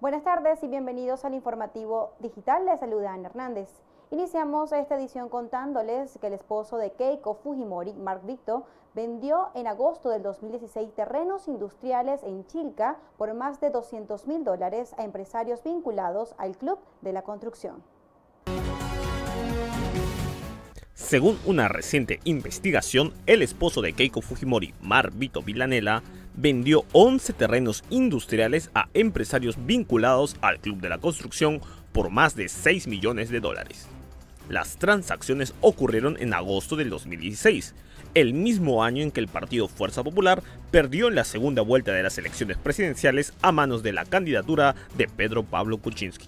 Buenas tardes y bienvenidos al informativo digital. Les saluda Ana Hernández. Iniciamos esta edición contándoles que el esposo de Keiko Fujimori, Mark Victo, vendió en agosto del 2016 terrenos industriales en Chilca por más de $200.000 a empresarios vinculados al Club de la Construcción. Según una reciente investigación, el esposo de Keiko Fujimori, Mark Victo Villanela, vendió 11 terrenos industriales a empresarios vinculados al Club de la Construcción por más de $6 millones. Las transacciones ocurrieron en agosto del 2016, el mismo año en que el partido Fuerza Popular perdió en la segunda vuelta de las elecciones presidenciales a manos de la candidatura de Pedro Pablo Kuczynski.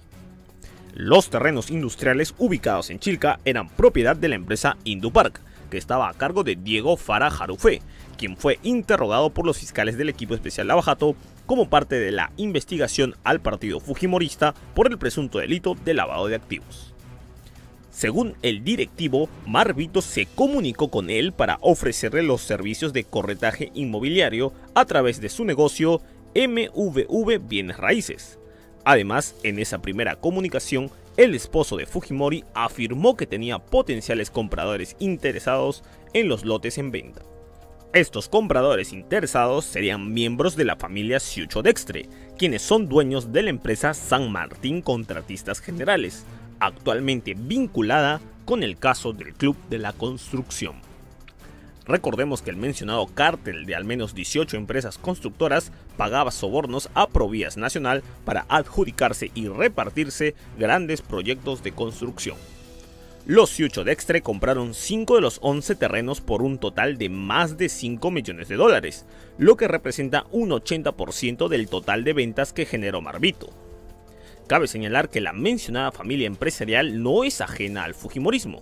Los terrenos industriales ubicados en Chilca eran propiedad de la empresa Indupark, que estaba a cargo de Diego Fara Jarufé, quien fue interrogado por los fiscales del equipo especial Lavajato como parte de la investigación al partido fujimorista por el presunto delito de lavado de activos. Según el directivo, Mark Victo se comunicó con él para ofrecerle los servicios de corretaje inmobiliario a través de su negocio MVV Bienes Raíces. Además, en esa primera comunicación, el esposo de Fujimori afirmó que tenía potenciales compradores interesados en los lotes en venta. Estos compradores interesados serían miembros de la familia Ciucho Dextre, quienes son dueños de la empresa San Martín Contratistas Generales, actualmente vinculada con el caso del Club de la Construcción. Recordemos que el mencionado cártel de al menos 18 empresas constructoras pagaba sobornos a Provías Nacional para adjudicarse y repartirse grandes proyectos de construcción. Los Ciucho Dextre compraron 5 de los 11 terrenos por un total de más de $5 millones, lo que representa un 80% del total de ventas que generó Mark Victo. Cabe señalar que la mencionada familia empresarial no es ajena al fujimorismo.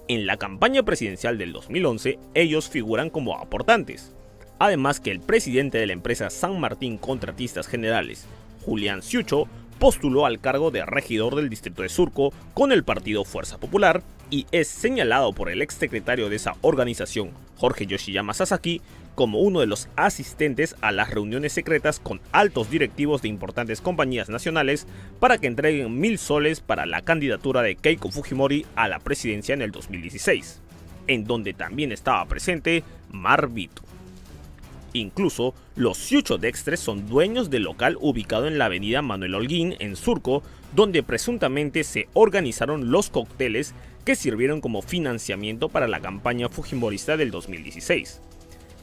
En la campaña presidencial del 2011, ellos figuran como aportantes. Además que el presidente de la empresa San Martín Contratistas Generales, Julián Ciucho, postuló al cargo de regidor del distrito de Surco con el partido Fuerza Popular y es señalado por el exsecretario de esa organización, Jorge Yoshiyama Sasaki, como uno de los asistentes a las reuniones secretas con altos directivos de importantes compañías nacionales para que entreguen 1.000 soles para la candidatura de Keiko Fujimori a la presidencia en el 2016, en donde también estaba presente Mark Victo. Incluso, los Ciucho Dextre son dueños del local ubicado en la avenida Manuel Holguín, en Surco, donde presuntamente se organizaron los cócteles que sirvieron como financiamiento para la campaña fujimorista del 2016.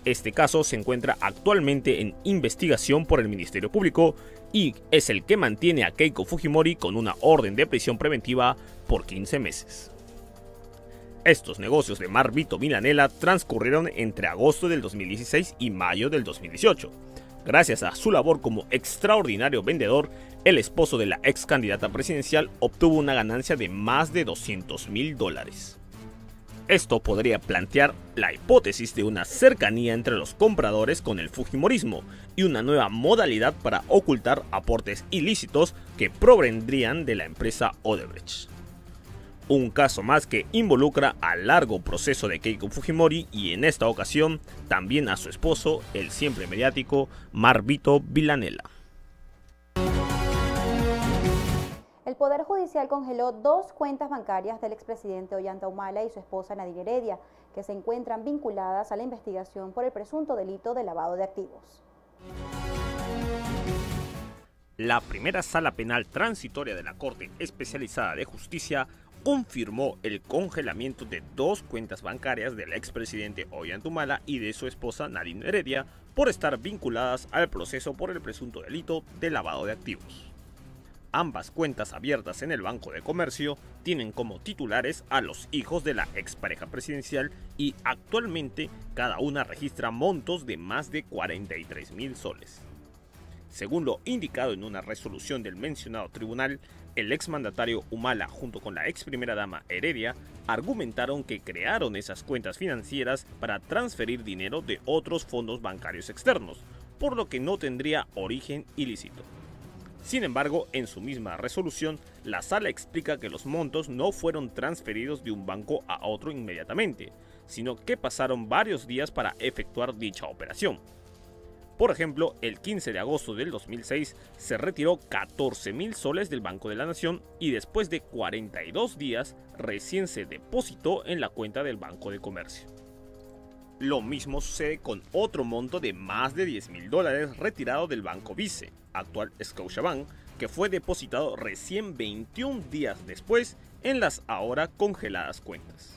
Este caso se encuentra actualmente en investigación por el Ministerio Público y es el que mantiene a Keiko Fujimori con una orden de prisión preventiva por 15 meses. Estos negocios de Mark Victo Villanela transcurrieron entre agosto del 2016 y mayo del 2018. Gracias a su labor como extraordinario vendedor, el esposo de la ex candidata presidencial obtuvo una ganancia de más de $200.000. Esto podría plantear la hipótesis de una cercanía entre los compradores con el fujimorismo y una nueva modalidad para ocultar aportes ilícitos que provendrían de la empresa Odebrecht. Un caso más que involucra al largo proceso de Keiko Fujimori y en esta ocasión también a su esposo, el siempre mediático Mark Victo Villanela. El Poder Judicial congeló 2 cuentas bancarias del expresidente Ollanta Humala y su esposa Nadine Heredia, que se encuentran vinculadas a la investigación por el presunto delito de lavado de activos. La primera sala penal transitoria de la Corte Especializada de Justicia confirmó el congelamiento de 2 cuentas bancarias del expresidente Ollanta Humala y de su esposa Nadine Heredia por estar vinculadas al proceso por el presunto delito de lavado de activos. Ambas cuentas abiertas en el Banco de Comercio tienen como titulares a los hijos de la expareja presidencial y actualmente cada una registra montos de más de 43.000 soles. Según lo indicado en una resolución del mencionado tribunal, el exmandatario Humala junto con la ex primera dama Heredia argumentaron que crearon esas cuentas financieras para transferir dinero de otros fondos bancarios externos, por lo que no tendría origen ilícito. Sin embargo, en su misma resolución, la sala explica que los montos no fueron transferidos de un banco a otro inmediatamente, sino que pasaron varios días para efectuar dicha operación. Por ejemplo, el 15 de agosto del 2006 se retiró 14.000 soles del Banco de la Nación y después de 42 días recién se depositó en la cuenta del Banco de Comercio. Lo mismo sucede con otro monto de más de $10.000 retirado del Banco Vice, actual Scotiabank, que fue depositado recién 21 días después en las ahora congeladas cuentas.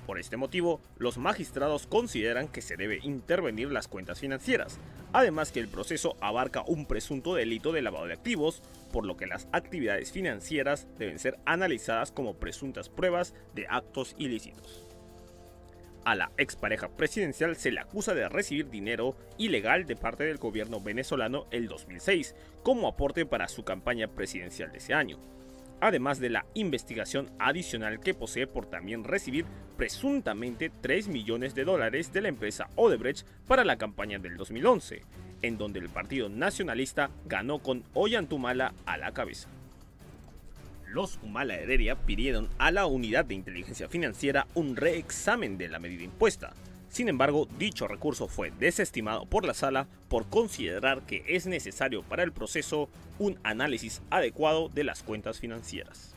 Por este motivo, los magistrados consideran que se debe intervenir las cuentas financieras, además que el proceso abarca un presunto delito de lavado de activos, por lo que las actividades financieras deben ser analizadas como presuntas pruebas de actos ilícitos. A la expareja presidencial se le acusa de recibir dinero ilegal de parte del gobierno venezolano el 2006 como aporte para su campaña presidencial de ese año, además de la investigación adicional que posee por también recibir presuntamente $3 millones de la empresa Odebrecht para la campaña del 2011, en donde el Partido Nacionalista ganó con Ollantumala a la cabeza. Los Humala Heredia pidieron a la Unidad de Inteligencia Financiera un reexamen de la medida impuesta. Sin embargo, dicho recurso fue desestimado por la Sala por considerar que es necesario para el proceso un análisis adecuado de las cuentas financieras.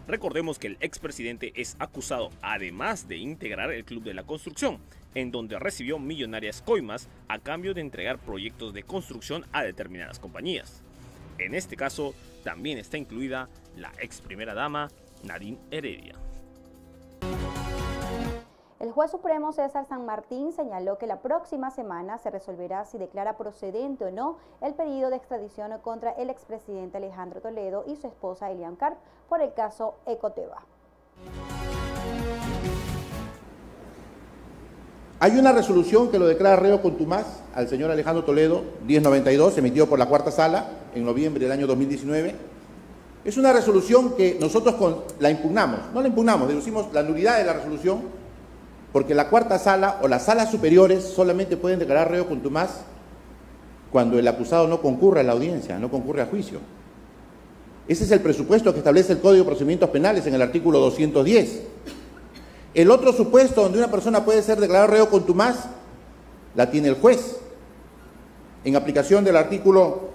Recordemos que el expresidente es acusado, además de integrar el Club de la Construcción, en donde recibió millonarias coimas a cambio de entregar proyectos de construcción a determinadas compañías. En este caso, también está incluida la ex primera dama Nadine Heredia. El juez supremo César San Martín señaló que la próxima semana se resolverá si declara procedente o no el pedido de extradición contra el expresidente Alejandro Toledo y su esposa Elian Karp por el caso Ecoteva. Hay una resolución que lo declara reo contumaz al señor Alejandro Toledo, 1092, emitido por la Cuarta Sala en noviembre del año 2019. Es una resolución que nosotros la impugnamos, no la impugnamos, deducimos la nulidad de la resolución, porque la Cuarta Sala o las salas superiores solamente pueden declarar reo contumaz cuando el acusado no concurre a la audiencia, no concurre a juicio. Ese es el presupuesto que establece el Código de Procedimientos Penales en el artículo 210. El otro supuesto donde una persona puede ser declarada reo contumaz la tiene el juez, en aplicación del artículo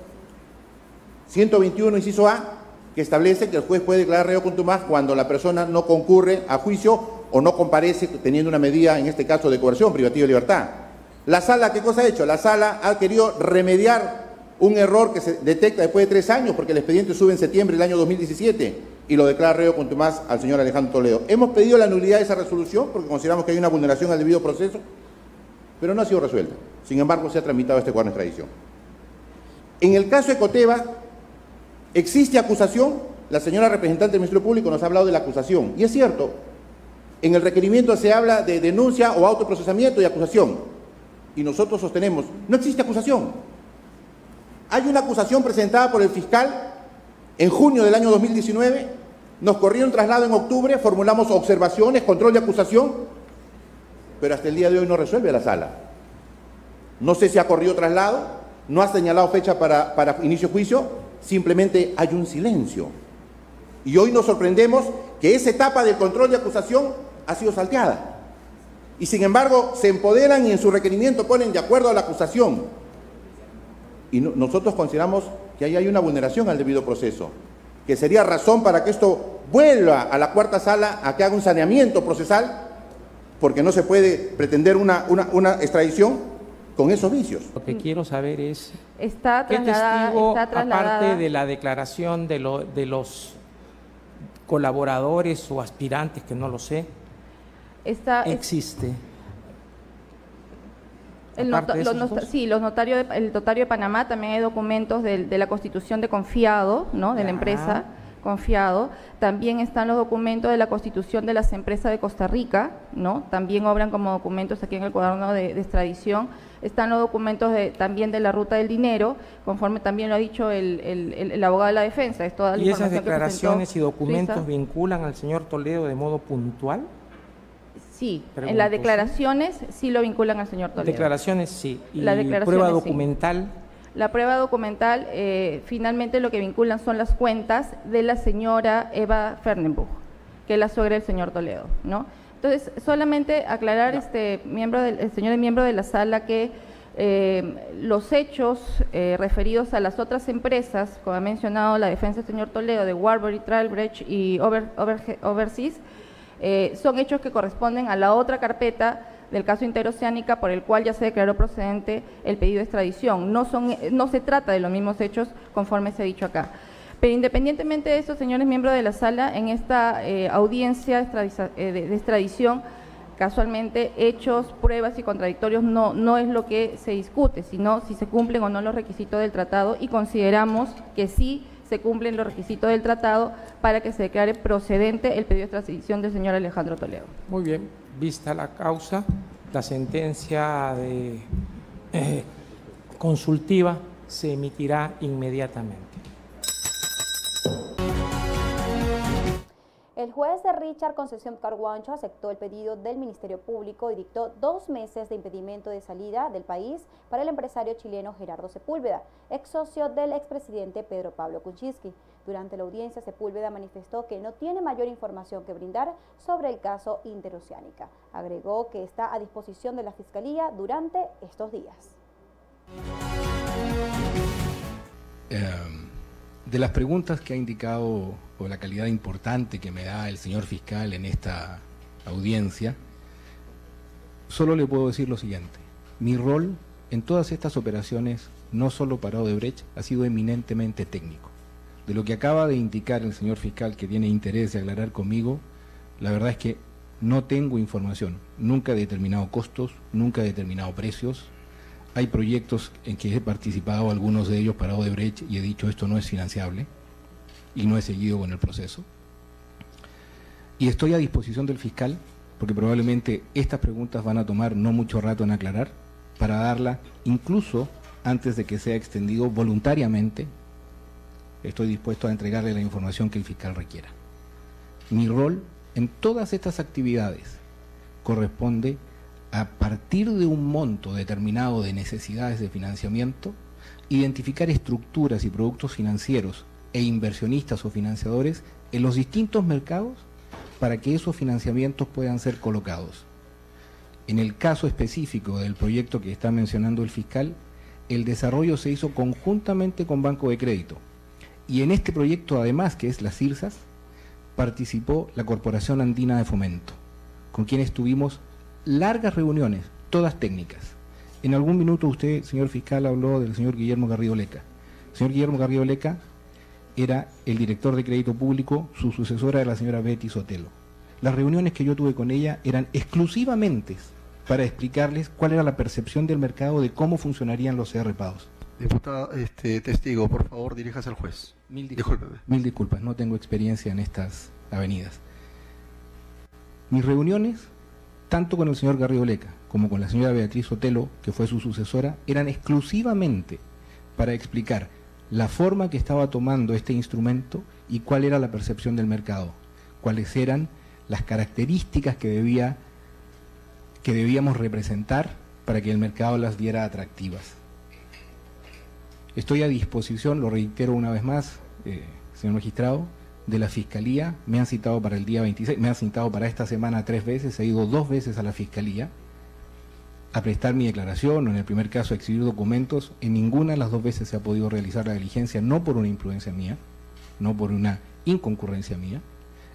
121, inciso A, que establece que el juez puede declarar reo contumaz cuando la persona no concurre a juicio o no comparece teniendo una medida, en este caso, de coerción, privativa de libertad. La Sala, ¿qué cosa ha hecho? La Sala ha querido remediar un error que se detecta después de 3 años, porque el expediente sube en septiembre del año 2017 y lo declara reo contumaz al señor Alejandro Toledo. Hemos pedido la nulidad de esa resolución porque consideramos que hay una vulneración al debido proceso, pero no ha sido resuelta. Sin embargo, se ha tramitado este cuadro de extradición. En el caso de Ecoteva, existe acusación. La señora representante del Ministerio Público nos ha hablado de la acusación, y es cierto, en el requerimiento se habla de denuncia o autoprocesamiento y acusación, y nosotros sostenemos, no existe acusación. Hay una acusación presentada por el fiscal en junio del año 2019, nos corrieron traslado en octubre, formulamos observaciones, control de acusación, pero hasta el día de hoy no resuelve la Sala. No sé si ha corrido traslado, no ha señalado fecha para inicio de juicio, simplemente hay un silencio. Y hoy nos sorprendemos que esa etapa del control de acusación ha sido salteada. Y sin embargo, se empoderan y en su requerimiento ponen de acuerdo a la acusación. Y nosotros consideramos que ahí hay una vulneración al debido proceso, que sería razón para que esto vuelva a la Cuarta Sala a que haga un saneamiento procesal, porque no se puede pretender una extradición con esos vicios. Lo que quiero saber es ¿qué testigo, aparte de la declaración de los colaboradores o aspirantes, que no lo sé, existe. El notario de Panamá, también hay documentos de la constitución de confiado, ¿no? De la empresa confiado. También están los documentos de la constitución de las empresas de Costa Rica, ¿no? También obran como documentos aquí en el cuaderno de extradición. Están los documentos también de la ruta del dinero, conforme también lo ha dicho el abogado de la defensa. Es toda la ¿Y esas declaraciones y documentos Suiza vinculan al señor Toledo de modo puntual? Sí, en las declaraciones sí lo vinculan al señor Toledo. Declaraciones sí. ¿Y la prueba documental? Sí. La prueba documental, finalmente lo que vinculan son las cuentas de la señora Eva Fernenbuch, que es la suegra del señor Toledo, ¿no? Entonces, solamente aclarar, señor miembro de la sala, que Los hechos referidos a las otras empresas, como ha mencionado la defensa del señor Toledo, de Warburg, Trowbridge y Overseas, son hechos que corresponden a la otra carpeta del caso Interoceánica, por el cual ya se declaró procedente el pedido de extradición. No se trata de los mismos hechos conforme se ha dicho acá. Pero independientemente de eso, señores miembros de la sala, en esta audiencia de extradición, casualmente hechos, pruebas y contradictorios no es lo que se discute, sino si se cumplen o no los requisitos del tratado, y consideramos que sí se cumplen los requisitos del tratado para que se declare procedente el pedido de extradición del señor Alejandro Toledo. Muy bien, vista la causa, la sentencia consultiva se emitirá inmediatamente. El juez Richard Concepción Carguancho aceptó el pedido del Ministerio Público y dictó 2 meses de impedimento de salida del país para el empresario chileno Gerardo Sepúlveda, ex socio del expresidente Pedro Pablo Kuczynski. Durante la audiencia, Sepúlveda manifestó que no tiene mayor información que brindar sobre el caso Interoceánica. Agregó que está a disposición de la Fiscalía durante estos días. De las preguntas que ha indicado, o la calidad importante que me da el señor fiscal en esta audiencia, solo le puedo decir lo siguiente. Mi rol en todas estas operaciones, no solo para Odebrecht, ha sido eminentemente técnico. De lo que acaba de indicar el señor fiscal, que tiene interés de aclarar conmigo, la verdad es que no tengo información. Nunca he determinado costos, nunca he determinado precios. Hay proyectos en que he participado, algunos de ellos para Odebrecht, y he dicho esto no es financiable, y no he seguido con el proceso. Y estoy a disposición del fiscal, porque probablemente estas preguntas van a tomar no mucho rato en aclarar, para darla, incluso antes de que sea extendido voluntariamente, estoy dispuesto a entregarle la información que el fiscal requiera. Mi rol en todas estas actividades corresponde a partir de un monto determinado de necesidades de financiamiento, identificar estructuras y productos financieros e inversionistas o financiadores en los distintos mercados para que esos financiamientos puedan ser colocados. En el caso específico del proyecto que está mencionando el fiscal, el desarrollo se hizo conjuntamente con Banco de Crédito. Y en este proyecto, además, que es las CIRSAS, participó la Corporación Andina de Fomento, con quienes tuvimos largas reuniones, todas técnicas. En algún minuto usted, señor fiscal, habló del señor Guillermo Garrido Leca. El señor Guillermo Garrido Leca era el director de Crédito Público, su sucesora era la señora Betty Sotelo. Las reuniones que yo tuve con ella eran exclusivamente para explicarles cuál era la percepción del mercado de cómo funcionarían los CRPAOs. Diputado, testigo, por favor, diríjase al juez. Mil disculpas, no tengo experiencia en estas avenidas. Mis reuniones, tanto con el señor Garrido Leca como con la señora Beatriz Sotelo, que fue su sucesora, eran exclusivamente para explicar la forma que estaba tomando este instrumento y cuál era la percepción del mercado, cuáles eran las características que debíamos representar para que el mercado las viera atractivas. Estoy a disposición, lo reitero una vez más, señor magistrado, de la Fiscalía. Me han citado para el día 26, me han citado para esta semana 3 veces, he ido 2 veces a la Fiscalía a prestar mi declaración, o en el primer caso a exhibir documentos. En ninguna de las 2 veces se ha podido realizar la diligencia, no por una imprudencia mía, no por una inconcurrencia mía.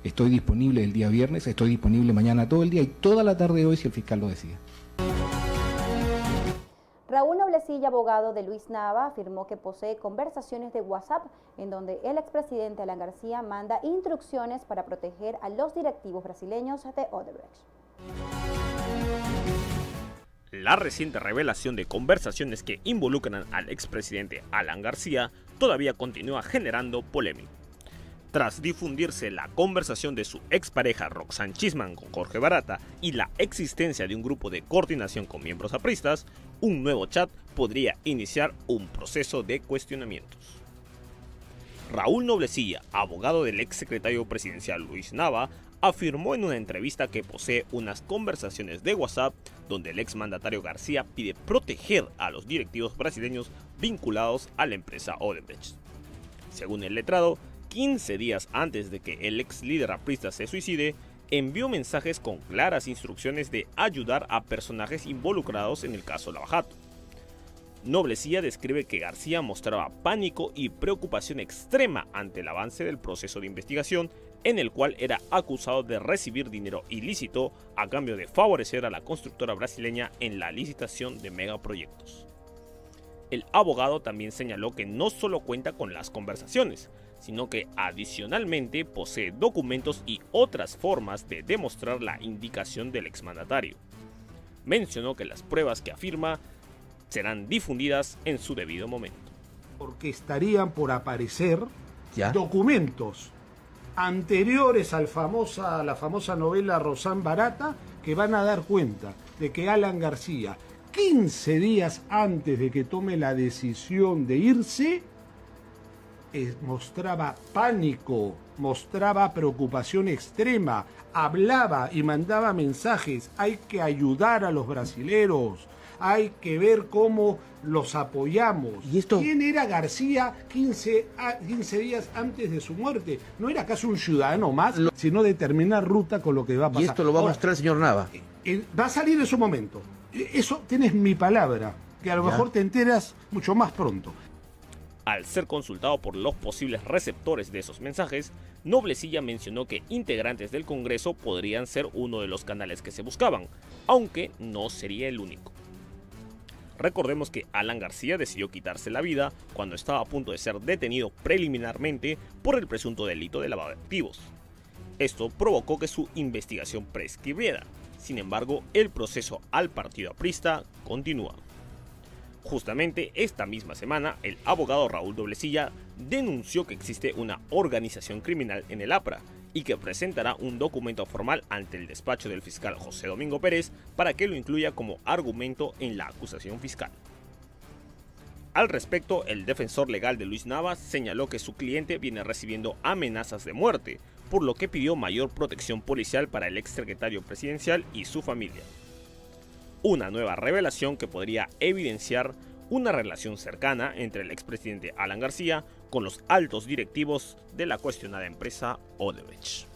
Estoy disponible el día viernes, estoy disponible mañana todo el día y toda la tarde de hoy si el fiscal lo decide. Raúl Noblecilla, abogado de Luis Nava, afirmó que posee conversaciones de WhatsApp en donde el expresidente Alan García manda instrucciones para proteger a los directivos brasileños de Odebrecht. La reciente revelación de conversaciones que involucran al expresidente Alan García todavía continúa generando polémica. Tras difundirse la conversación de su expareja Roxanne Chisman con Jorge Barata y la existencia de un grupo de coordinación con miembros apristas, un nuevo chat podría iniciar un proceso de cuestionamientos. Raúl Noblecilla, abogado del exsecretario presidencial Luis Nava, afirmó en una entrevista que posee unas conversaciones de WhatsApp donde el exmandatario García pide proteger a los directivos brasileños vinculados a la empresa Odebrecht. Según el letrado, 15 días antes de que el ex líder aprista se suicide, envió mensajes con claras instrucciones de ayudar a personajes involucrados en el caso Lava Jato. Noblecilla describe que García mostraba pánico y preocupación extrema ante el avance del proceso de investigación, en el cual era acusado de recibir dinero ilícito a cambio de favorecer a la constructora brasileña en la licitación de megaproyectos. El abogado también señaló que no solo cuenta con las conversaciones, sino que adicionalmente posee documentos y otras formas de demostrar la indicación del exmandatario. Mencionó que las pruebas que afirma serán difundidas en su debido momento. Porque estarían por aparecer ¿Ya? documentos anteriores a la famosa novela Rosán Barata que van a dar cuenta de que Alan García, 15 días antes de que tome la decisión de irse, mostraba pánico, mostraba preocupación extrema, hablaba y mandaba mensajes: hay que ayudar a los brasileros, hay que ver cómo los apoyamos. ¿Y esto? ¿Quién era García 15 días antes de su muerte? No era acaso un ciudadano más, sino determinar ruta con lo que va a pasar. Y esto lo va a mostrar el señor Nava. Va a salir en su momento. Eso tienes mi palabra, que a lo mejor te enteras mucho más pronto. Al ser consultado por los posibles receptores de esos mensajes, Noblecilla mencionó que integrantes del Congreso podrían ser uno de los canales que se buscaban, aunque no sería el único. Recordemos que Alan García decidió quitarse la vida cuando estaba a punto de ser detenido preliminarmente por el presunto delito de lavado de activos. Esto provocó que su investigación prescribiera. Sin embargo, el proceso al partido aprista continúa. Justamente esta misma semana, el abogado Raúl Noblecilla denunció que existe una organización criminal en el APRA y que presentará un documento formal ante el despacho del fiscal José Domingo Pérez para que lo incluya como argumento en la acusación fiscal. Al respecto, el defensor legal de Luis Nava señaló que su cliente viene recibiendo amenazas de muerte, por lo que pidió mayor protección policial para el exsecretario presidencial y su familia. Una nueva revelación que podría evidenciar una relación cercana entre el expresidente Alan García con los altos directivos de la cuestionada empresa Odebrecht.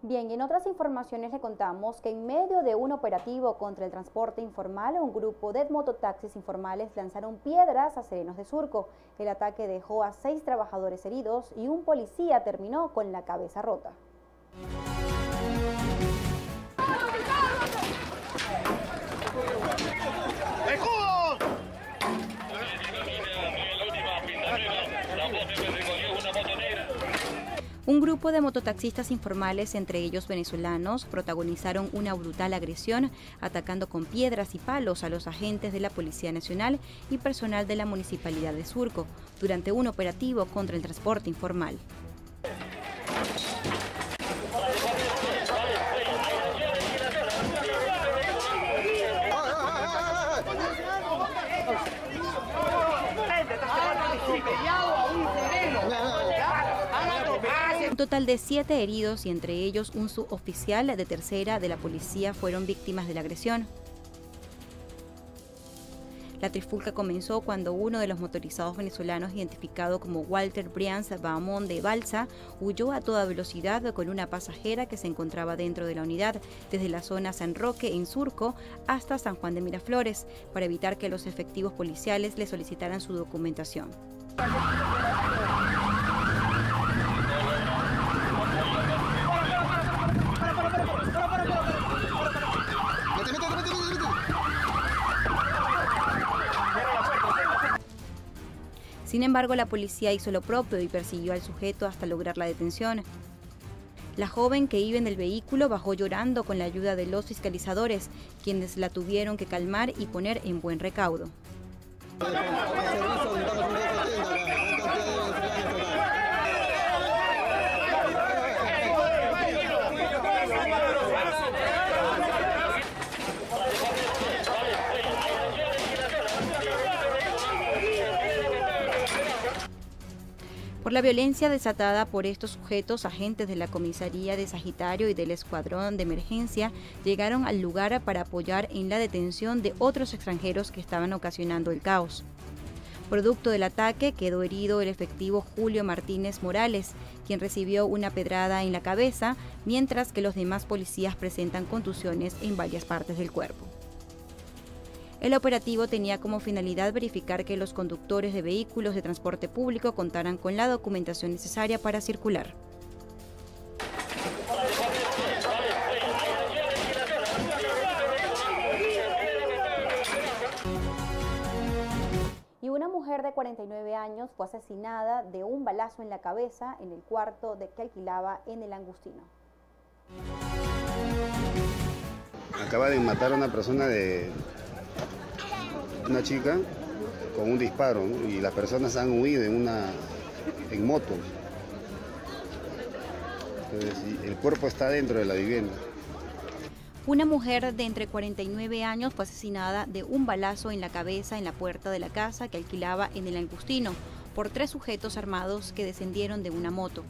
Bien, y en otras informaciones le contamos que en medio de un operativo contra el transporte informal, un grupo de mototaxis informales lanzaron piedras a Serenos de Surco. El ataque dejó a 6 trabajadores heridos y un policía terminó con la cabeza rota. Un grupo de mototaxistas informales, entre ellos venezolanos, protagonizaron una brutal agresión, atacando con piedras y palos a los agentes de la Policía Nacional y personal de la Municipalidad de Surco, durante un operativo contra el transporte informal. Un total de 7 heridos y entre ellos un suboficial de tercera de la policía fueron víctimas de la agresión. La trifulca comenzó cuando uno de los motorizados venezolanos, identificado como Walter Brians Bahamón de Balsa, huyó a toda velocidad con una pasajera que se encontraba dentro de la unidad, desde la zona San Roque en Surco hasta San Juan de Miraflores, para evitar que los efectivos policiales le solicitaran su documentación. Sin embargo, la policía hizo lo propio y persiguió al sujeto hasta lograr la detención. La joven que iba en el vehículo bajó llorando con la ayuda de los fiscalizadores, quienes la tuvieron que calmar y poner en buen recaudo. Por la violencia desatada por estos sujetos, agentes de la comisaría de Sagitario y del escuadrón de emergencia llegaron al lugar para apoyar en la detención de otros extranjeros que estaban ocasionando el caos. Producto del ataque quedó herido el efectivo Julio Martínez Morales, quien recibió una pedrada en la cabeza, mientras que los demás policías presentan contusiones en varias partes del cuerpo. El operativo tenía como finalidad verificar que los conductores de vehículos de transporte público contaran con la documentación necesaria para circular. Y una mujer de 49 años fue asesinada de un balazo en la cabeza en el cuarto que alquilaba en el Angustino. Acaba de matar a una persona, una chica, con un disparo, ¿no? Y las personas han huido en moto. Entonces, el cuerpo está dentro de la vivienda. Una mujer de entre 49 años fue asesinada de un balazo en la cabeza en la puerta de la casa que alquilaba en el Angustino por 3 sujetos armados que descendieron de una moto.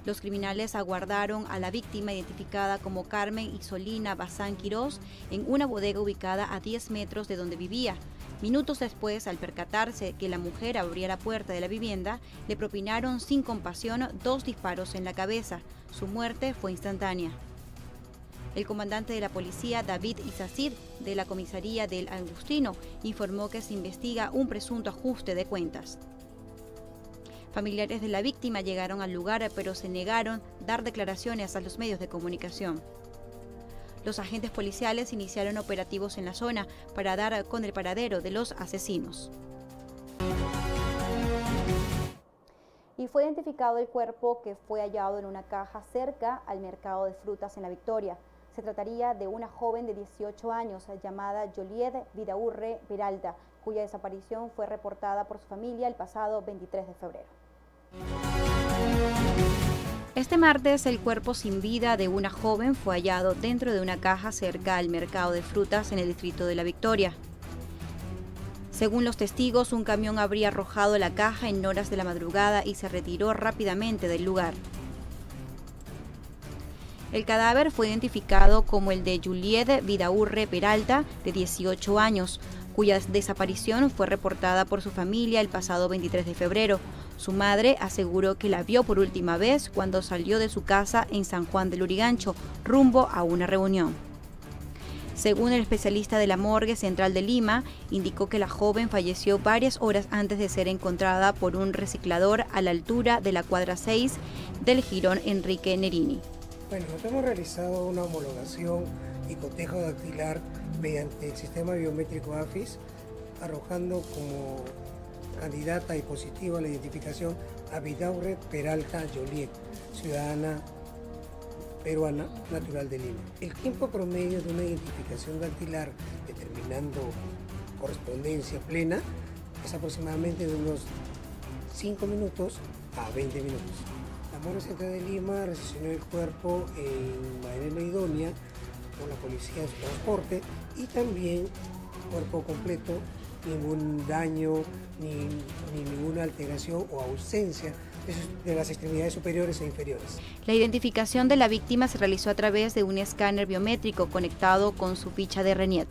Los criminales aguardaron a la víctima, identificada como Carmen Isolina Bazán Quirós, en una bodega ubicada a 10 metros de donde vivía. Minutos después, al percatarse que la mujer abría la puerta de la vivienda, le propinaron sin compasión 2 disparos en la cabeza. Su muerte fue instantánea. El comandante de la policía, David Isacir, de la comisaría del Angustino, informó que se investiga un presunto ajuste de cuentas. Familiares de la víctima llegaron al lugar, pero se negaron a dar declaraciones a los medios de comunicación. Los agentes policiales iniciaron operativos en la zona para dar con el paradero de los asesinos. Y fue identificado el cuerpo que fue hallado en una caja cerca al mercado de frutas en La Victoria. Se trataría de una joven de 18 años llamada Joliet Vidaurre Peralta, cuya desaparición fue reportada por su familia el pasado 23 de febrero. Este martes, el cuerpo sin vida de una joven fue hallado dentro de una caja cerca al mercado de frutas en el distrito de La Victoria. Según los testigos, un camión habría arrojado la caja en horas de la madrugada y se retiró rápidamente del lugar. El cadáver fue identificado como el de Juliet Vidaurre Peralta, de 18 años, cuya desaparición fue reportada por su familia el pasado 23 de febrero. Su madre aseguró que la vio por última vez cuando salió de su casa en San Juan del Lurigancho, rumbo a una reunión. Según el especialista de la morgue central de Lima, indicó que la joven falleció varias horas antes de ser encontrada por un reciclador a la altura de la cuadra 6 del jirón Enrique Nerini. Bueno, nosotros hemos realizado una homologación y cotejo dactilar mediante el sistema biométrico AFIS, arrojando como candidata y positiva a la identificación a Vidaurre Peralta Joliet, ciudadana peruana, natural de Lima. El tiempo promedio de una identificación dactilar determinando correspondencia plena es aproximadamente de unos 5 minutos a 20 minutos. La morgue central de Lima recepcionó el cuerpo en manera idónea por la policía de su transporte y también cuerpo completo, ningún daño ni ninguna alteración o ausencia de las extremidades superiores e inferiores. La identificación de la víctima se realizó a través de un escáner biométrico conectado con su ficha de RENIET.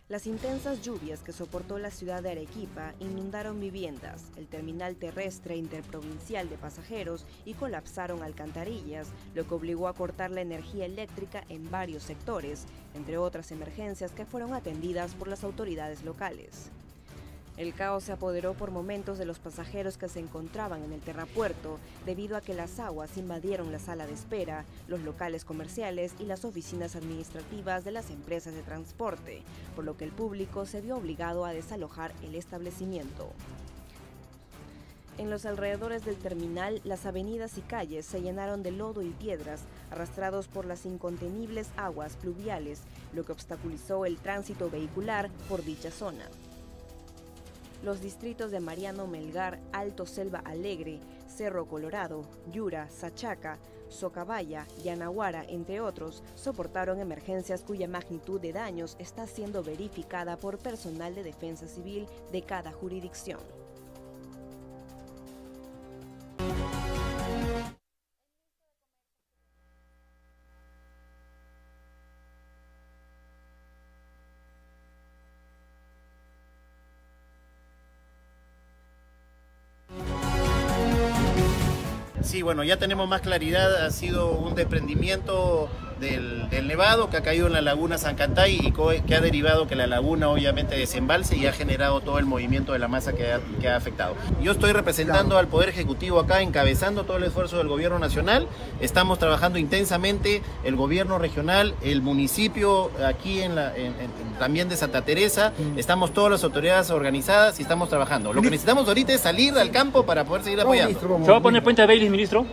Las intensas lluvias que soportó la ciudad de Arequipa inundaron viviendas, el terminal terrestre interprovincial de pasajeros y colapsaron alcantarillas, lo que obligó a cortar la energía eléctrica en varios sectores, entre otras emergencias que fueron atendidas por las autoridades locales. El caos se apoderó por momentos de los pasajeros que se encontraban en el terrapuerto debido a que las aguas invadieron la sala de espera, los locales comerciales y las oficinas administrativas de las empresas de transporte, por lo que el público se vio obligado a desalojar el establecimiento. En los alrededores del terminal, las avenidas y calles se llenaron de lodo y piedras, arrastrados por las incontenibles aguas pluviales, lo que obstaculizó el tránsito vehicular por dicha zona. Los distritos de Mariano Melgar, Alto Selva Alegre, Cerro Colorado, Yura, Sachaca, Socabaya, Yanaguara, entre otros, soportaron emergencias cuya magnitud de daños está siendo verificada por personal de defensa civil de cada jurisdicción. Sí, bueno, ya tenemos más claridad, ha sido un desprendimiento del nevado que ha caído en la laguna San Cantay y que ha derivado que la laguna obviamente desembalse y ha generado todo el movimiento de la masa que ha afectado. Yo estoy representando al Poder Ejecutivo acá, encabezando todo el esfuerzo del gobierno nacional. Estamos trabajando intensamente, el gobierno regional, el municipio aquí también de Santa Teresa, estamos todas las autoridades organizadas y estamos trabajando. Lo que necesitamos ahorita es salir al campo para poder seguir apoyando. ¿Se va a poner puente de Baileys, ministro?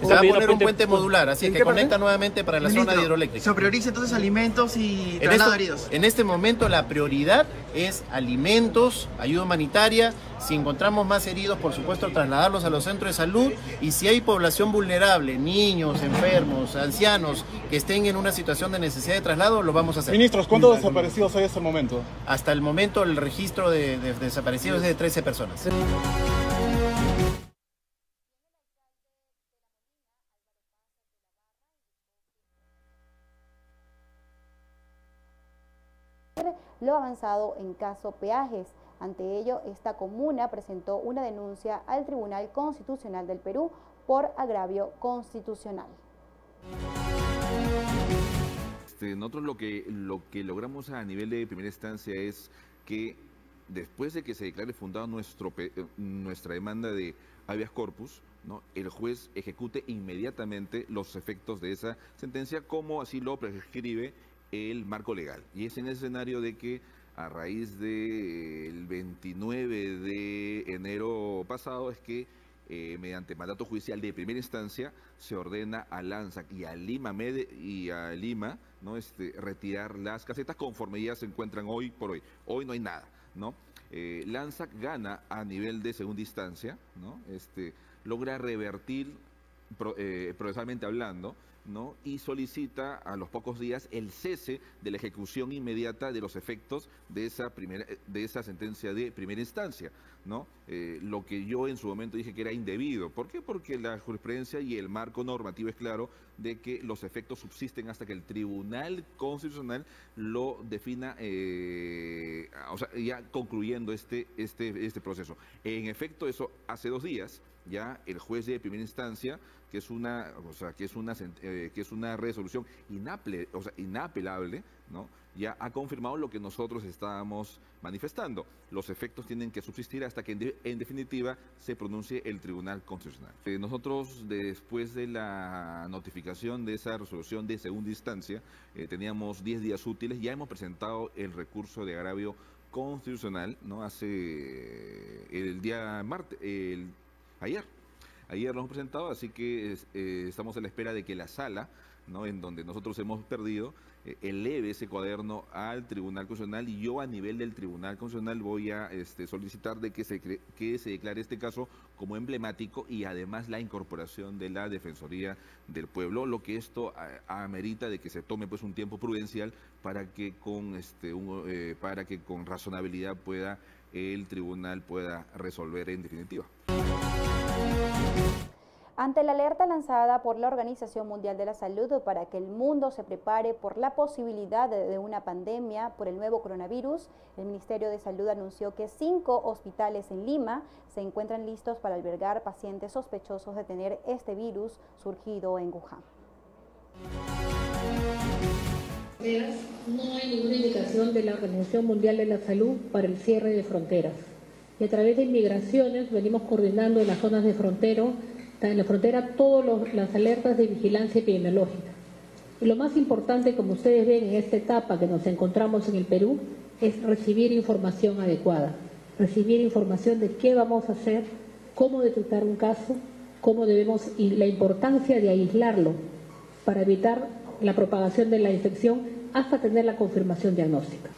Se va a poner un puente modular, así que conecta nuevamente para la zona de hidroeléctrica. ¿Se prioriza entonces alimentos y traslado de heridos? En este momento la prioridad es alimentos, ayuda humanitaria. Si encontramos más heridos, por supuesto, trasladarlos a los centros de salud. Y si hay población vulnerable, niños, enfermos, ancianos, que estén en una situación de necesidad de traslado, lo vamos a hacer. Ministros, ¿cuántos desaparecidos hay hasta el momento? Hasta el momento el registro de desaparecidos es de 13 personas. Lo avanzado en caso Peajes. Ante ello, esta comuna presentó una denuncia al Tribunal Constitucional del Perú por agravio constitucional. Nosotros lo que logramos a nivel de primera instancia es que después de que se declare fundada nuestra demanda de habeas corpus, ¿no?, el juez ejecute inmediatamente los efectos de esa sentencia como así lo prescribe el marco legal. Y es en ese escenario de que a raíz del 29 de enero pasado es que mediante mandato judicial de primera instancia se ordena a LANSAC y a Lima ¿no?, retirar las casetas conforme ya se encuentran hoy por hoy. Hoy no hay nada, ¿no? LANSAC gana a nivel de segunda instancia, ¿no? Logra revertir procesalmente hablando, ¿no?, y solicita a los pocos días el cese de la ejecución inmediata de los efectos de esa sentencia de primera instancia, ¿no? Lo que yo en su momento dije que era indebido. ¿Por qué? Porque la jurisprudencia y el marco normativo es claro de que los efectos subsisten hasta que el Tribunal Constitucional lo defina, o sea, ya concluyendo este proceso. En efecto, eso hace 2 días ya el juez de primera instancia, que es una resolución inapelable, ¿no?, ya ha confirmado lo que nosotros estábamos manifestando. Los efectos tienen que subsistir hasta que en definitiva se pronuncie el Tribunal Constitucional. Nosotros, después de la notificación de esa resolución de segunda instancia, teníamos 10 días útiles, ya hemos presentado el recurso de agravio constitucional, ¿no?, hace el día martes, Ayer lo hemos presentado, así que estamos a la espera de que la sala, ¿no?, en donde nosotros hemos perdido, eleve ese cuaderno al Tribunal Constitucional, y yo a nivel del Tribunal Constitucional voy a solicitar de que se declare este caso como emblemático y además la incorporación de la Defensoría del Pueblo, lo que esto amerita de que se tome pues un tiempo prudencial para que con razonabilidad el tribunal pueda resolver en definitiva. Ante la alerta lanzada por la Organización Mundial de la Salud para que el mundo se prepare por la posibilidad de una pandemia por el nuevo coronavirus, el Ministerio de Salud anunció que 5 hospitales en Lima se encuentran listos para albergar pacientes sospechosos de tener este virus surgido en Wuhan. No hay ninguna indicación de la Organización Mundial de la Salud para el cierre de fronteras. Y a través de inmigraciones venimos coordinando en las zonas de en la frontera todas las alertas de vigilancia epidemiológica. Y lo más importante, como ustedes ven en esta etapa que nos encontramos en el Perú, es recibir información adecuada, recibir información de qué vamos a hacer, cómo detectar un caso, y la importancia de aislarlo para evitar la propagación de la infección hasta tener la confirmación diagnóstica.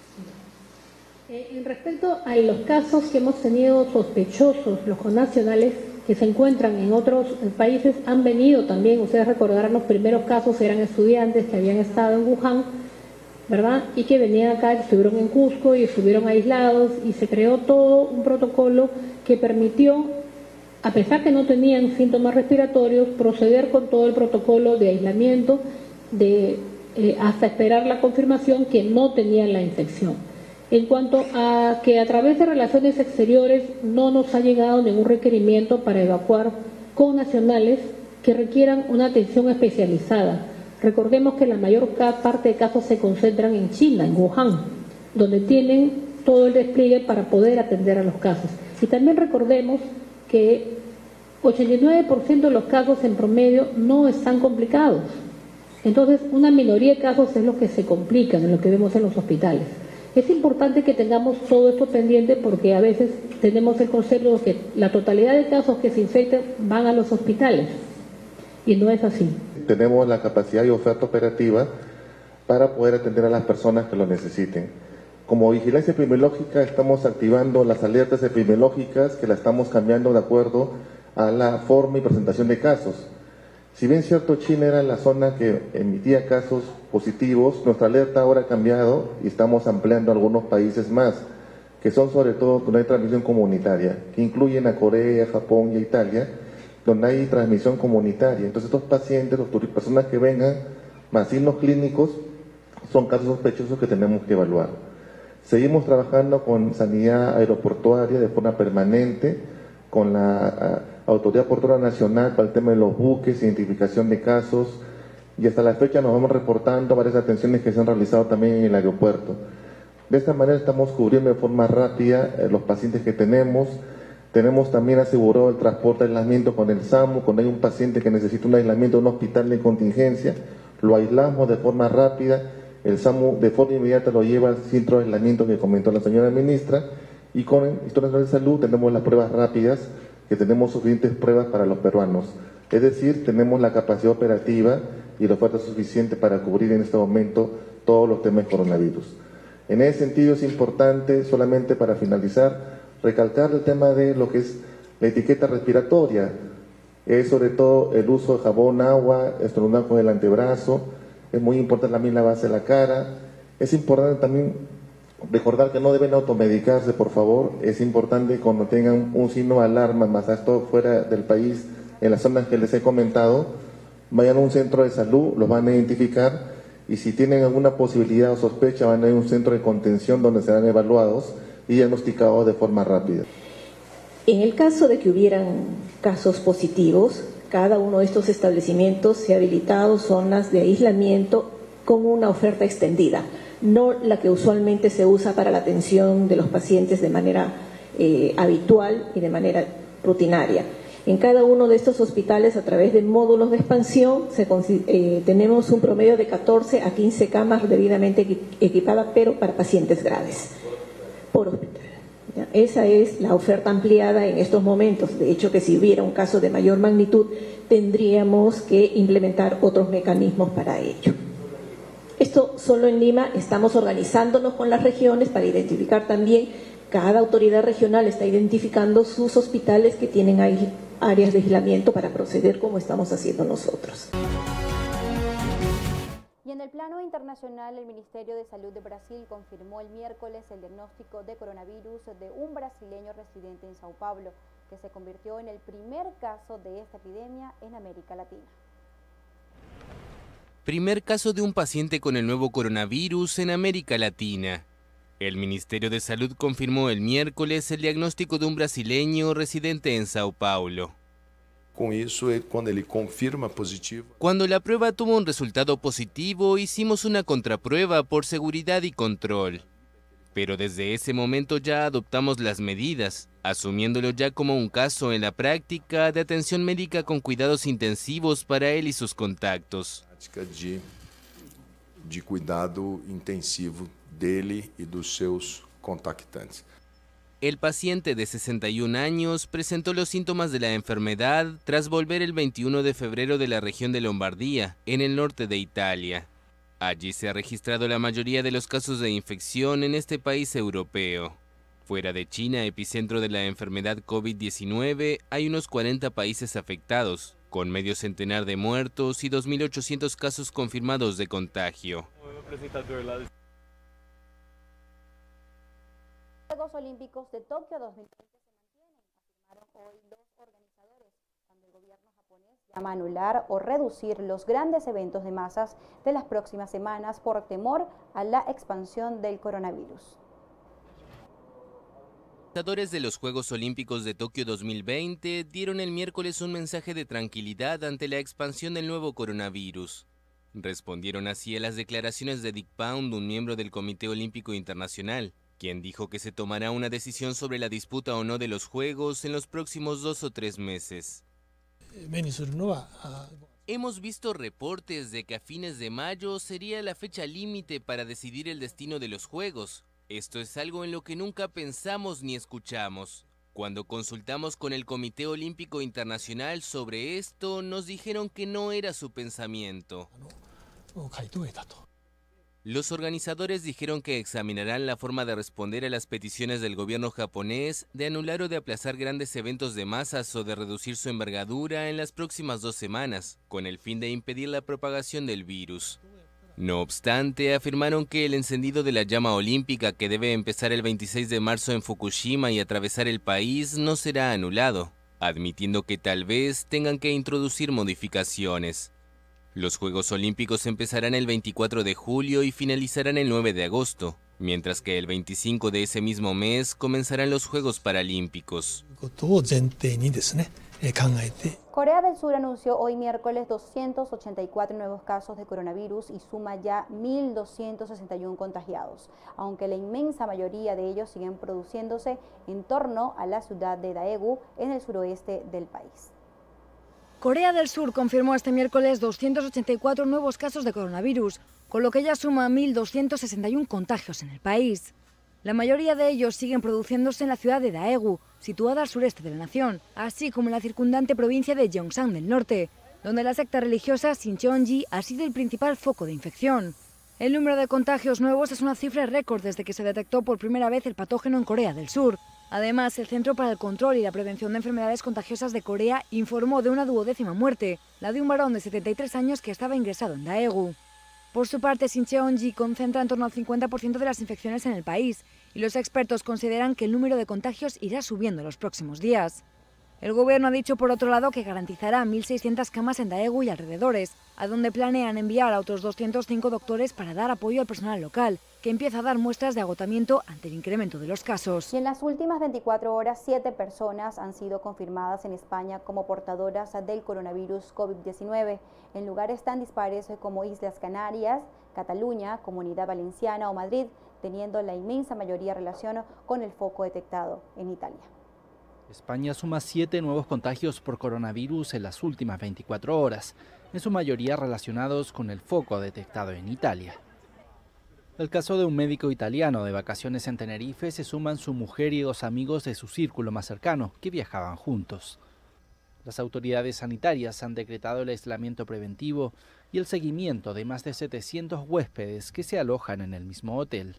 En respecto a los casos que hemos tenido sospechosos, los connacionales que se encuentran en otros países han venido también, ustedes recordarán, los primeros casos eran estudiantes que habían estado en Wuhan, ¿verdad?, y que venían acá, estuvieron en Cusco y estuvieron aislados, y se creó todo un protocolo que permitió, a pesar que no tenían síntomas respiratorios, proceder con todo el protocolo de aislamiento hasta esperar la confirmación que no tenían la infección. En cuanto a que a través de relaciones exteriores no nos ha llegado ningún requerimiento para evacuar connacionales, que requieran una atención especializada. Recordemos que la mayor parte de casos se concentran en China, en Wuhan, donde tienen todo el despliegue para poder atender a los casos. Y también recordemos que 89% de los casos en promedio no están complicados. Entonces, una minoría de casos es lo que se complican, en lo que vemos en los hospitales. Es importante que tengamos todo esto pendiente porque a veces tenemos el concepto de que la totalidad de casos que se infectan van a los hospitales y no es así. Tenemos la capacidad y oferta operativa para poder atender a las personas que lo necesiten. Como vigilancia epidemiológica estamos activando las alertas epidemiológicas que las estamos cambiando de acuerdo a la forma y presentación de casos. Si bien cierto, China era la zona que emitía casos positivos, nuestra alerta ahora ha cambiado y estamos ampliando a algunos países más, que son sobre todo donde hay transmisión comunitaria, que incluyen a Corea, Japón y a Italia, donde hay transmisión comunitaria. Entonces estos pacientes, personas que vengan, más signos clínicos, son casos sospechosos que tenemos que evaluar. Seguimos trabajando con sanidad aeroportuaria de forma permanente, con la Autoridad Portuaria Nacional para el tema de los buques, identificación de casos, y hasta la fecha nos vamos reportando varias atenciones que se han realizado también en el aeropuerto. De esta manera estamos cubriendo de forma rápida los pacientes que tenemos. Tenemos también asegurado el transporte de aislamiento con el SAMU. Cuando hay un paciente que necesita un aislamiento en un hospital de contingencia, lo aislamos de forma rápida. El SAMU de forma inmediata lo lleva al centro de aislamiento que comentó la señora ministra. Y con el Instituto Nacional de Salud tenemos las pruebas rápidas, que tenemos suficientes pruebas para los peruanos. Es decir, tenemos la capacidad operativa y la oferta suficiente para cubrir en este momento todos los temas de coronavirus. En ese sentido es importante, solamente para finalizar, recalcar el tema de lo que es la etiqueta respiratoria. Es sobre todo el uso de jabón, agua, estornudar con el antebrazo. Es muy importante también lavarse la cara. Es importante también recordar que no deben automedicarse, por favor. Es importante cuando tengan un signo de alarma, más esto fuera del país, en las zonas que les he comentado, vayan a un centro de salud, los van a identificar y si tienen alguna posibilidad o sospecha van a ir a un centro de contención donde serán evaluados y diagnosticados de forma rápida. En el caso de que hubieran casos positivos, cada uno de estos establecimientos se ha habilitado zonas de aislamiento con una oferta extendida, no la que usualmente se usa para la atención de los pacientes de manera habitual y de manera rutinaria. En cada uno de estos hospitales, a través de módulos de expansión, tenemos un promedio de 14 a 15 camas debidamente equipadas, pero para pacientes graves por hospital. ¿Ya? Esa es la oferta ampliada en estos momentos. De hecho, que si hubiera un caso de mayor magnitud, tendríamos que implementar otros mecanismos para ello. Esto solo en Lima. Estamos organizándonos con las regiones para identificar también, cada autoridad regional está identificando sus hospitales que tienen áreas de aislamiento para proceder como estamos haciendo nosotros. Y en el plano internacional, el Ministerio de Salud de Brasil confirmó el miércoles el diagnóstico de coronavirus de un brasileño residente en Sao Paulo, que se convirtió en el primer caso de esta epidemia en América Latina. Primer caso de un paciente con el nuevo coronavirus en América Latina. El Ministerio de Salud confirmó el miércoles el diagnóstico de un brasileño residente en Sao Paulo. Con eso, cuando él confirma positivo. Cuando la prueba tuvo un resultado positivo, hicimos una contraprueba por seguridad y control. Pero desde ese momento ya adoptamos las medidas, asumiéndolo ya como un caso en la práctica de atención médica con cuidados intensivos para él y sus contactos. De cuidado intensivo dele y dos seus contactantes. El paciente de 61 años presentó los síntomas de la enfermedad tras volver el 21 de febrero de la región de Lombardía, en el norte de Italia. Allí se ha registrado la mayoría de los casos de infección en este país europeo. Fuera de China, epicentro de la enfermedad COVID-19, hay unos 40 países afectados, con medio centenar de muertos y 2.800 casos confirmados de contagio. Los Juegos Olímpicos de Tokio 2020 se mantienen, afirmaron hoy los organizadores, cuando el gobierno japonés llama a anular o reducir los grandes eventos de masas de las próximas semanas por temor a la expansión del coronavirus. Los organizadores de los Juegos Olímpicos de Tokio 2020 dieron el miércoles un mensaje de tranquilidad ante la expansión del nuevo coronavirus. Respondieron así a las declaraciones de Dick Pound, un miembro del Comité Olímpico Internacional, quien dijo que se tomará una decisión sobre la disputa o no de los Juegos en los próximos 2 o 3 meses. Hemos visto reportes de que a fines de mayo sería la fecha límite para decidir el destino de los Juegos. Esto es algo en lo que nunca pensamos ni escuchamos. Cuando consultamos con el Comité Olímpico Internacional sobre esto, nos dijeron que no era su pensamiento. Los organizadores dijeron que examinarán la forma de responder a las peticiones del gobierno japonés de anular o de aplazar grandes eventos de masas o de reducir su envergadura en las próximas 2 semanas, con el fin de impedir la propagación del virus. No obstante, afirmaron que el encendido de la llama olímpica, que debe empezar el 26 de marzo en Fukushima y atravesar el país, no será anulado, admitiendo que tal vez tengan que introducir modificaciones. Los Juegos Olímpicos empezarán el 24 de julio y finalizarán el 9 de agosto, mientras que el 25 de ese mismo mes comenzarán los Juegos Paralímpicos. Corea del Sur anunció hoy miércoles 284 nuevos casos de coronavirus y suma ya 1.261 contagiados, aunque la inmensa mayoría de ellos siguen produciéndose en torno a la ciudad de Daegu, en el suroeste del país. Corea del Sur confirmó este miércoles 284 nuevos casos de coronavirus, con lo que ya suma 1.261 contagios en el país. La mayoría de ellos siguen produciéndose en la ciudad de Daegu, situada al sureste de la nación, así como en la circundante provincia de Gyeongsang del norte, donde la secta religiosa Sincheonji ha sido el principal foco de infección. El número de contagios nuevos es una cifra récord desde que se detectó por primera vez el patógeno en Corea del Sur. Además, el Centro para el Control y la Prevención de Enfermedades Contagiosas de Corea informó de una 12ª muerte, la de un varón de 73 años que estaba ingresado en Daegu. Por su parte, Sincheonji concentra en torno al 50% de las infecciones en el país y los expertos consideran que el número de contagios irá subiendo en los próximos días. El gobierno ha dicho, por otro lado, que garantizará 1.600 camas en Daegu y alrededores, a donde planean enviar a otros 205 doctores para dar apoyo al personal local, que empieza a dar muestras de agotamiento ante el incremento de los casos. Y en las últimas 24 horas, 7 personas han sido confirmadas en España como portadoras del coronavirus COVID-19, en lugares tan dispares como Islas Canarias, Cataluña, Comunidad Valenciana o Madrid, teniendo la inmensa mayoría relación con el foco detectado en Italia. España suma 7 nuevos contagios por coronavirus en las últimas 24 horas, en su mayoría relacionados con el foco detectado en Italia. El caso de un médico italiano de vacaciones en Tenerife se suman su mujer y 2 amigos de su círculo más cercano, que viajaban juntos. Las autoridades sanitarias han decretado el aislamiento preventivo y el seguimiento de más de 700 huéspedes que se alojan en el mismo hotel.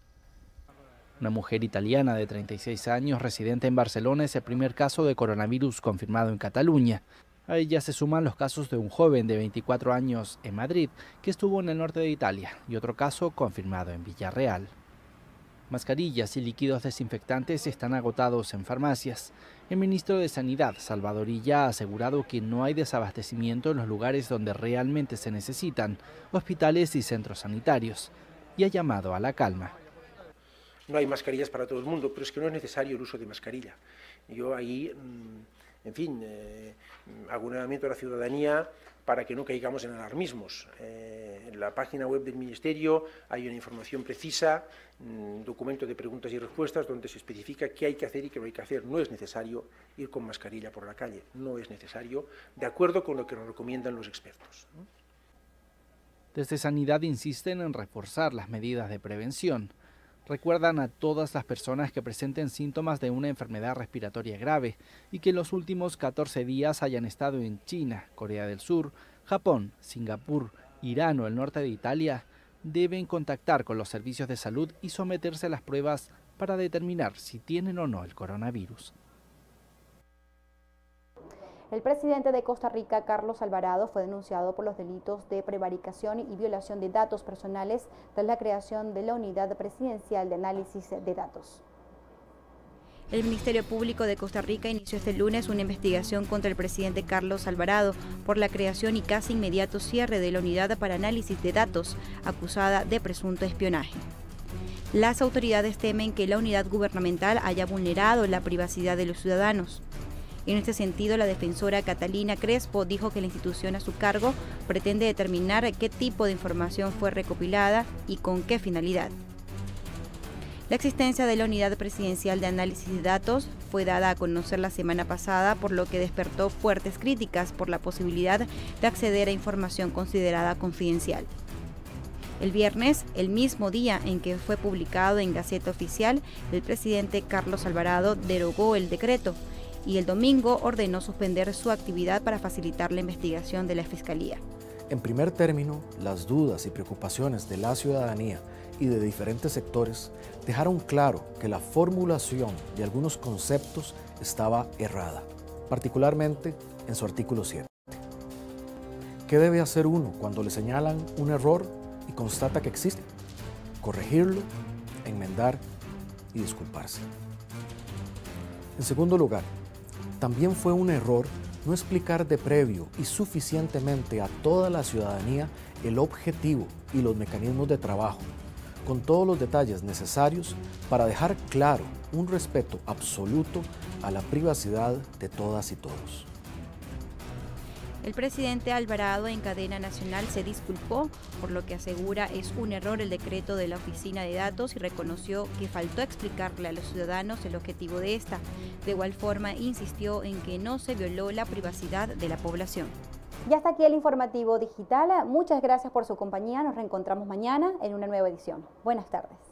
Una mujer italiana de 36 años, residente en Barcelona, es el primer caso de coronavirus confirmado en Cataluña. A ella se suman los casos de un joven de 24 años en Madrid, que estuvo en el norte de Italia, y otro caso confirmado en Villarreal. Mascarillas y líquidos desinfectantes están agotados en farmacias. El ministro de Sanidad, Salvador Illa, ha asegurado que no hay desabastecimiento en los lugares donde realmente se necesitan, hospitales y centros sanitarios, y ha llamado a la calma. No hay mascarillas para todo el mundo, pero es que no es necesario el uso de mascarilla. Yo ahí, en fin, hago un llamamiento a la ciudadanía para que no caigamos en alarmismos. En la página web del Ministerio hay una información precisa, un documento de preguntas y respuestas donde se especifica qué hay que hacer y qué no hay que hacer. No es necesario ir con mascarilla por la calle, no es necesario, de acuerdo con lo que nos recomiendan los expertos. Desde Sanidad insisten en reforzar las medidas de prevención. Recuerdan a todas las personas que presenten síntomas de una enfermedad respiratoria grave y que en los últimos 14 días hayan estado en China, Corea del Sur, Japón, Singapur, Irán o el norte de Italia, deben contactar con los servicios de salud y someterse a las pruebas para determinar si tienen o no el coronavirus. El presidente de Costa Rica, Carlos Alvarado, fue denunciado por los delitos de prevaricación y violación de datos personales tras la creación de la Unidad Presidencial de Análisis de Datos. El Ministerio Público de Costa Rica inició este lunes una investigación contra el presidente Carlos Alvarado por la creación y casi inmediato cierre de la Unidad para Análisis de Datos, acusada de presunto espionaje. Las autoridades temen que la unidad gubernamental haya vulnerado la privacidad de los ciudadanos. En este sentido, la defensora Catalina Crespo dijo que la institución a su cargo pretende determinar qué tipo de información fue recopilada y con qué finalidad. La existencia de la Unidad Presidencial de Análisis de Datos fue dada a conocer la semana pasada, por lo que despertó fuertes críticas por la posibilidad de acceder a información considerada confidencial. El viernes, el mismo día en que fue publicado en Gaceta Oficial, el presidente Carlos Alvarado derogó el decreto y el domingo ordenó suspender su actividad para facilitar la investigación de la Fiscalía. En primer término, las dudas y preocupaciones de la ciudadanía y de diferentes sectores dejaron claro que la formulación de algunos conceptos estaba errada, particularmente en su artículo 7. ¿Qué debe hacer uno cuando le señalan un error y constata que existe? Corregirlo, enmendar y disculparse. En segundo lugar, también fue un error no explicar de previo y suficientemente a toda la ciudadanía el objetivo y los mecanismos de trabajo, con todos los detalles necesarios para dejar claro un respeto absoluto a la privacidad de todas y todos. El presidente Alvarado en cadena nacional se disculpó, por lo que asegura es un error el decreto de la Oficina de Datos y reconoció que faltó explicarle a los ciudadanos el objetivo de esta. De igual forma, insistió en que no se violó la privacidad de la población. Ya está aquí el informativo digital. Muchas gracias por su compañía. Nos reencontramos mañana en una nueva edición. Buenas tardes.